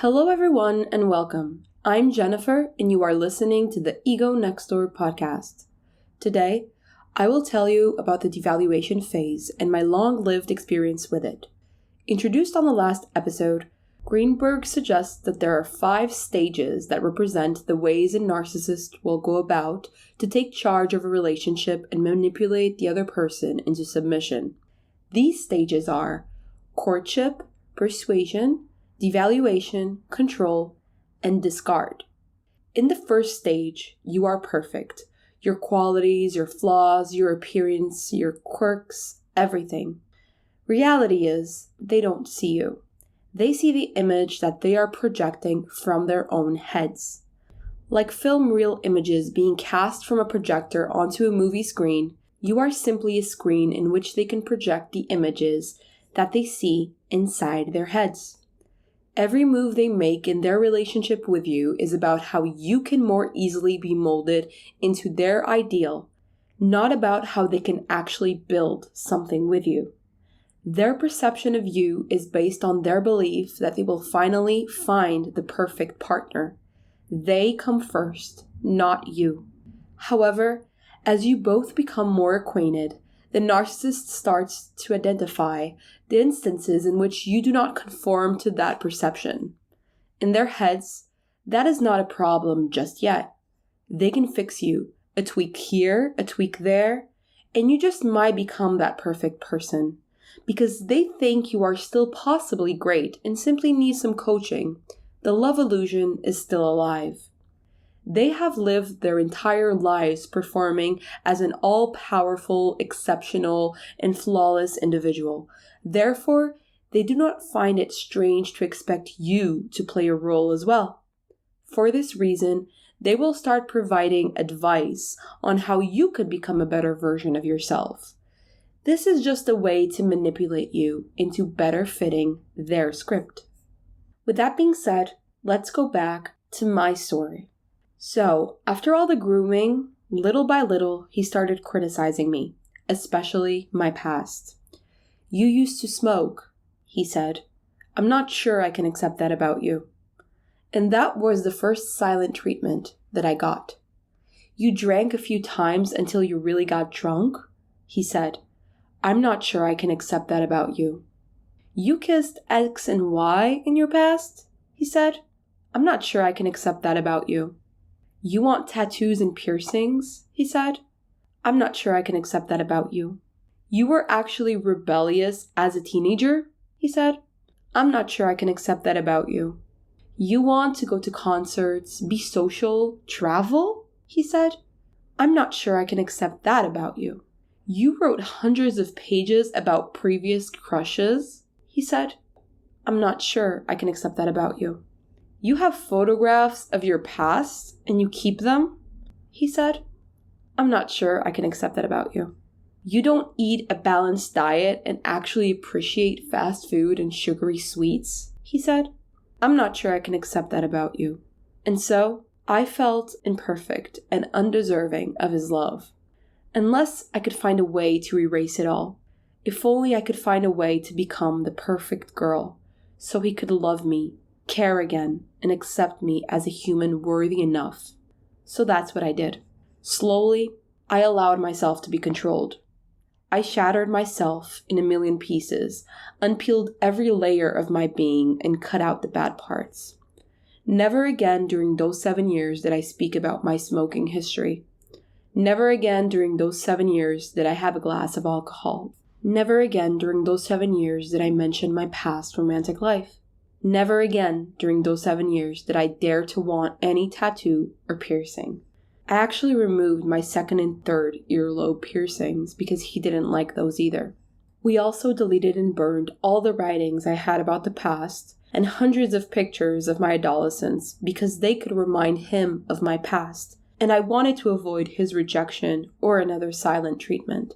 Hello everyone and welcome. I'm Jennifer and you are listening to the Ego Next Door podcast. Today, I will tell you about the devaluation phase and my long-lived experience with it. Introduced on the last episode, Greenberg suggests that there are 5 stages that represent the ways a narcissist will go about to take charge of a relationship and manipulate the other person into submission. These stages are courtship, persuasion, devaluation, control, and discard. In the first stage, you are perfect. Your qualities, your flaws, your appearance, your quirks, everything. Reality is, they don't see you. They see the image that they are projecting from their own heads. Like film reel images being cast from a projector onto a movie screen, you are simply a screen in which they can project the images that they see inside their heads. Every move they make in their relationship with you is about how you can more easily be molded into their ideal, not about how they can actually build something with you. Their perception of you is based on their belief that they will finally find the perfect partner. They come first, not you. However, as you both become more acquainted, the narcissist starts to identify the instances in which you do not conform to that perception. In their heads, that is not a problem just yet. They can fix you, a tweak here, a tweak there, and you just might become that perfect person. Because they think you are still possibly great and simply need some coaching, the love illusion is still alive. They have lived their entire lives performing as an all-powerful, exceptional, and flawless individual. Therefore, they do not find it strange to expect you to play a role as well. For this reason, they will start providing advice on how you could become a better version of yourself. This is just a way to manipulate you into better fitting their script. With that being said, let's go back to my story. So, after all the grooming, little by little, he started criticizing me, especially my past. You used to smoke, he said. I'm not sure I can accept that about you. And that was the first silent treatment that I got. You drank a few times until you really got drunk, he said. I'm not sure I can accept that about you. You kissed X and Y in your past, he said. I'm not sure I can accept that about you. You want tattoos and piercings, he said. I'm not sure I can accept that about you. You were actually rebellious as a teenager, he said. I'm not sure I can accept that about you. You want to go to concerts, be social, travel, he said. I'm not sure I can accept that about you. You wrote hundreds of pages about previous crushes, he said. I'm not sure I can accept that about you. You have photographs of your past and you keep them, he said. I'm not sure I can accept that about you. You don't eat a balanced diet and actually appreciate fast food and sugary sweets, he said. I'm not sure I can accept that about you. And so, I felt imperfect and undeserving of his love. Unless I could find a way to erase it all. If only I could find a way to become the perfect girl, so he could love me, care again, and accept me as a human worthy enough. So that's what I did. Slowly, I allowed myself to be controlled. I shattered myself in a million pieces, unpeeled every layer of my being, and cut out the bad parts. Never again during those 7 years did I speak about my smoking history. Never again during those 7 years did I have a glass of alcohol. Never again during those 7 years did I mention my past romantic life. Never again during those 7 years did I dare to want any tattoo or piercing. I actually removed my 2nd and 3rd earlobe piercings because he didn't like those either. We also deleted and burned all the writings I had about the past and hundreds of pictures of my adolescence because they could remind him of my past, and I wanted to avoid his rejection or another silent treatment.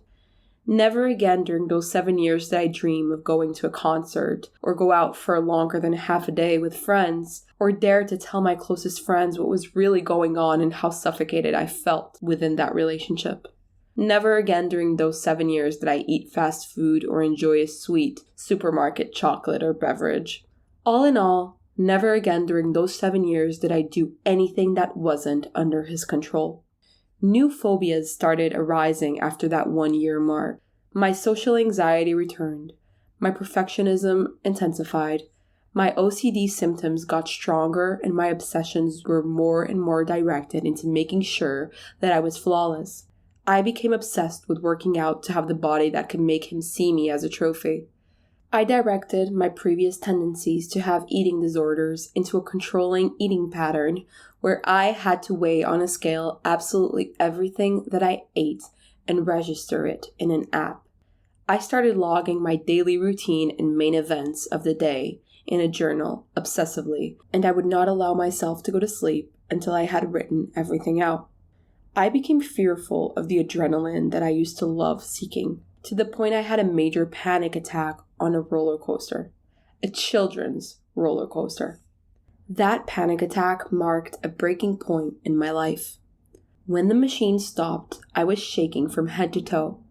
Never again during those 7 years did I dream of going to a concert or go out for longer than half a day with friends or dare to tell my closest friends what was really going on and how suffocated I felt within that relationship. Never again during those 7 years did I eat fast food or enjoy a sweet supermarket chocolate or beverage. All in all, Never again during those 7 years did I do anything that wasn't under his control. New phobias started arising after that 1 year mark. My social anxiety returned. My perfectionism intensified. My OCD symptoms got stronger, and my obsessions were more and more directed into making sure that I was flawless. I became obsessed with working out to have the body that could make him see me as a trophy. I directed my previous tendencies to have eating disorders into a controlling eating pattern where I had to weigh on a scale absolutely everything that I ate and register it in an app. I started logging my daily routine and main events of the day in a journal obsessively, and I would not allow myself to go to sleep until I had written everything out. I became fearful of the adrenaline that I used to love seeking, to the point I had a major panic attack on a roller coaster, a children's roller coaster. That panic attack marked a breaking point in my life. When the machine stopped, I was shaking from head to toe.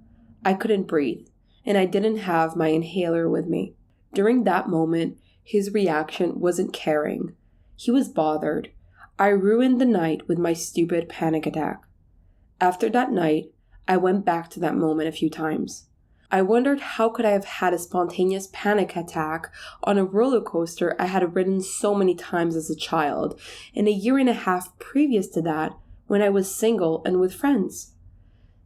I couldn't breathe, and I didn't have my inhaler with me. During that moment, his reaction wasn't caring. He was bothered. I ruined the night with my stupid panic attack. After that night, I went back to that moment a few times. I wondered how could I have had a spontaneous panic attack on a roller coaster I had ridden so many times as a child, and a year and a half previous to that when I was single and with friends.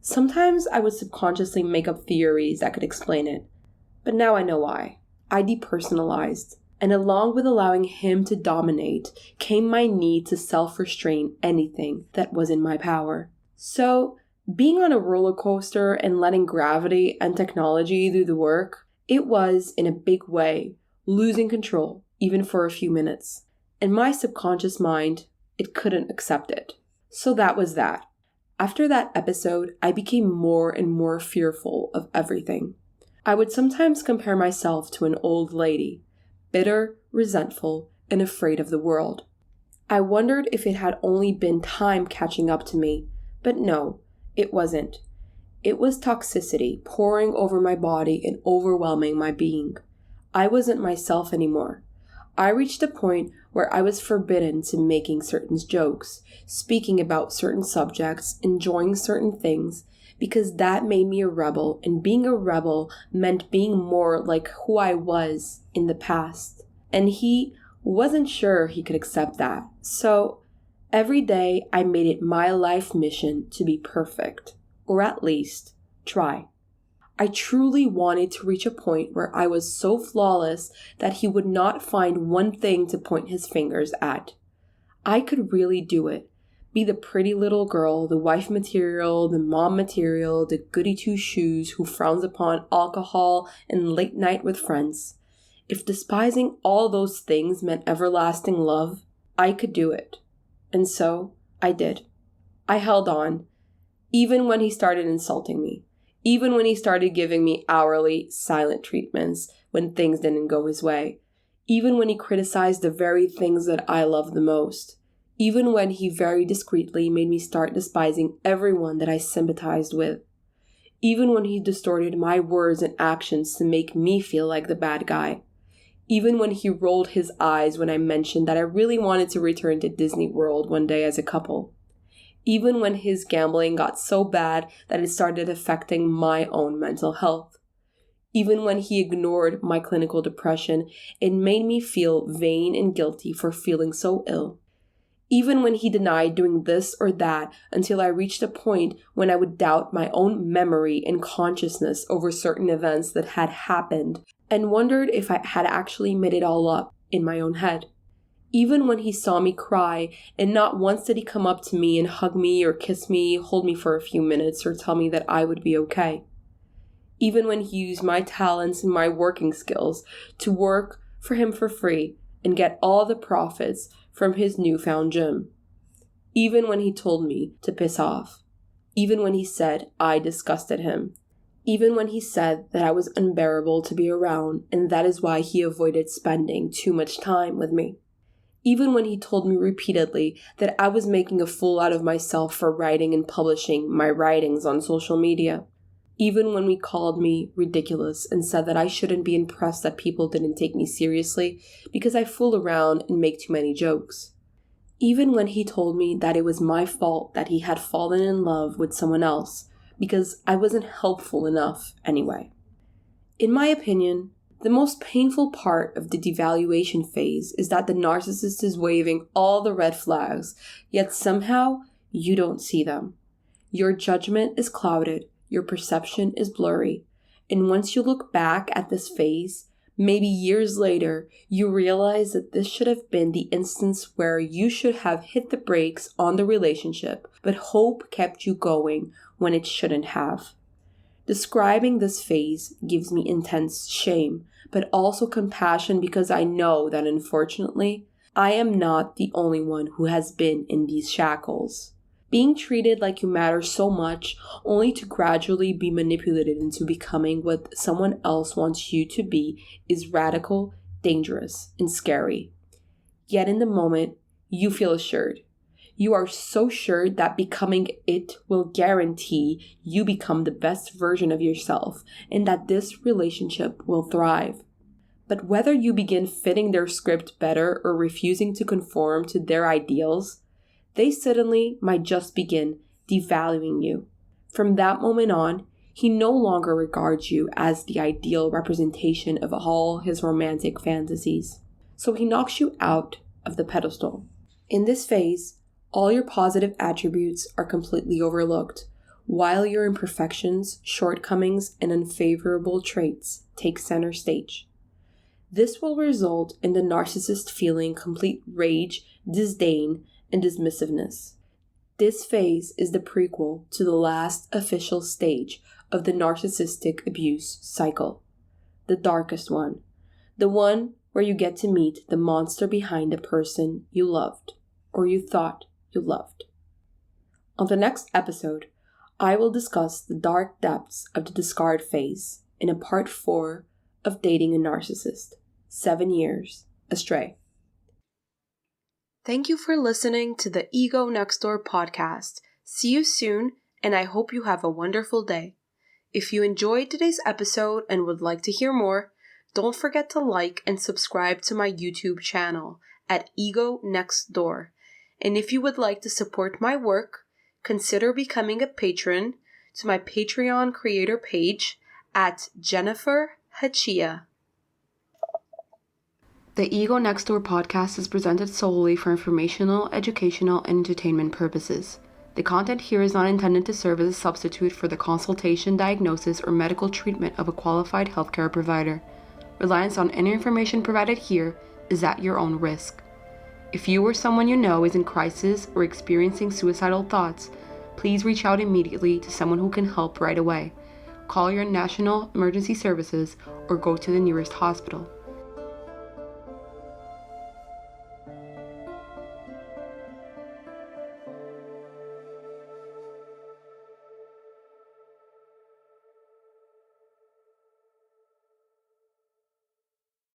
Sometimes I would subconsciously make up theories that could explain it, but now I know why. I depersonalized, and along with allowing him to dominate came my need to self-restrain anything that was in my power. So, being on a roller coaster and letting gravity and technology do the work, it was, in a big way, losing control, even for a few minutes. And my subconscious mind, it couldn't accept it. So that was that. After that episode, I became more and more fearful of everything. I would sometimes compare myself to an old lady, bitter, resentful, and afraid of the world. I wondered if it had only been time catching up to me, but no. It wasn't. It was toxicity pouring over my body and overwhelming my being. I wasn't myself anymore. I reached a point where I was forbidden to making certain jokes, speaking about certain subjects, enjoying certain things, because that made me a rebel, and being a rebel meant being more like who I was in the past. And he wasn't sure he could accept that. So every day, I made it my life mission to be perfect, or at least try. I truly wanted to reach a point where I was so flawless that he would not find one thing to point his fingers at. I could really do it. Be the pretty little girl, the wife material, the mom material, the goody two-shoes who frowns upon alcohol and late night with friends. If despising all those things meant everlasting love, I could do it. And so, I did. I held on, even when he started insulting me, even when he started giving me hourly, silent treatments when things didn't go his way, even when he criticized the very things that I love the most, even when he very discreetly made me start despising everyone that I sympathized with, even when he distorted my words and actions to make me feel like the bad guy. Even when he rolled his eyes when I mentioned that I really wanted to return to Disney World one day as a couple. Even when his gambling got so bad that it started affecting my own mental health. Even when he ignored my clinical depression, it made me feel vain and guilty for feeling so ill. Even when he denied doing this or that until I reached a point when I would doubt my own memory and consciousness over certain events that had happened and wondered if I had actually made it all up in my own head. Even when he saw me cry and not once did he come up to me and hug me or kiss me, hold me for a few minutes or tell me that I would be okay. Even when he used my talents and my working skills to work for him for free and get all the profits from his newfound gym. Even when he told me to piss off. Even when he said I disgusted him. Even when he said that I was unbearable to be around and that is why he avoided spending too much time with me. Even when he told me repeatedly that I was making a fool out of myself for writing and publishing my writings on social media. even when he called me ridiculous and said that I shouldn't be impressed that people didn't take me seriously because I fool around and make too many jokes. Even when he told me that it was my fault that he had fallen in love with someone else because I wasn't helpful enough anyway. In my opinion, the most painful part of the devaluation phase is that the narcissist is waving all the red flags, yet somehow you don't see them. Your judgment is clouded, your perception is blurry, and once you look back at this phase, maybe years later, you realize that this should have been the instance where you should have hit the brakes on the relationship, but hope kept you going when it shouldn't have. Describing this phase gives me intense shame, but also compassion because I know that unfortunately, I am not the only one who has been in these shackles. Being treated like you matter so much only to gradually be manipulated into becoming what someone else wants you to be is radical, dangerous, and scary. Yet in the moment, you feel assured. You are so sure that becoming it will guarantee you become the best version of yourself and that this relationship will thrive. But whether you begin fitting their script better or refusing to conform to their ideals, they suddenly might just begin devaluing you. From that moment on, he no longer regards you as the ideal representation of all his romantic fantasies. So he knocks you out of the pedestal. In this phase, all your positive attributes are completely overlooked, while your imperfections, shortcomings, and unfavorable traits take center stage. This will result in the narcissist feeling complete rage, disdain, and dismissiveness. This phase is the prequel to the last official stage of the narcissistic abuse cycle, the darkest one, the one where you get to meet the monster behind the person you loved, or you thought you loved. On the next episode, I will discuss the dark depths of the discard phase in a part 4 of Dating a Narcissist, 7 years, ASTRAY. Thank you for listening to the Ego Next Door podcast. See you soon, and I hope you have a wonderful day. If you enjoyed today's episode and would like to hear more, don't forget to like and subscribe to my YouTube channel at Ego Next Door. And if you would like to support my work, consider becoming a patron to my Patreon creator page at Jennifer Hachia. The Ego Next Door podcast is presented solely for informational, educational, and entertainment purposes. The content here is not intended to serve as a substitute for the consultation, diagnosis, or medical treatment of a qualified healthcare provider. Reliance on any information provided here is at your own risk. If you or someone you know is in crisis or experiencing suicidal thoughts, please reach out immediately to someone who can help right away. Call your national emergency services or go to the nearest hospital.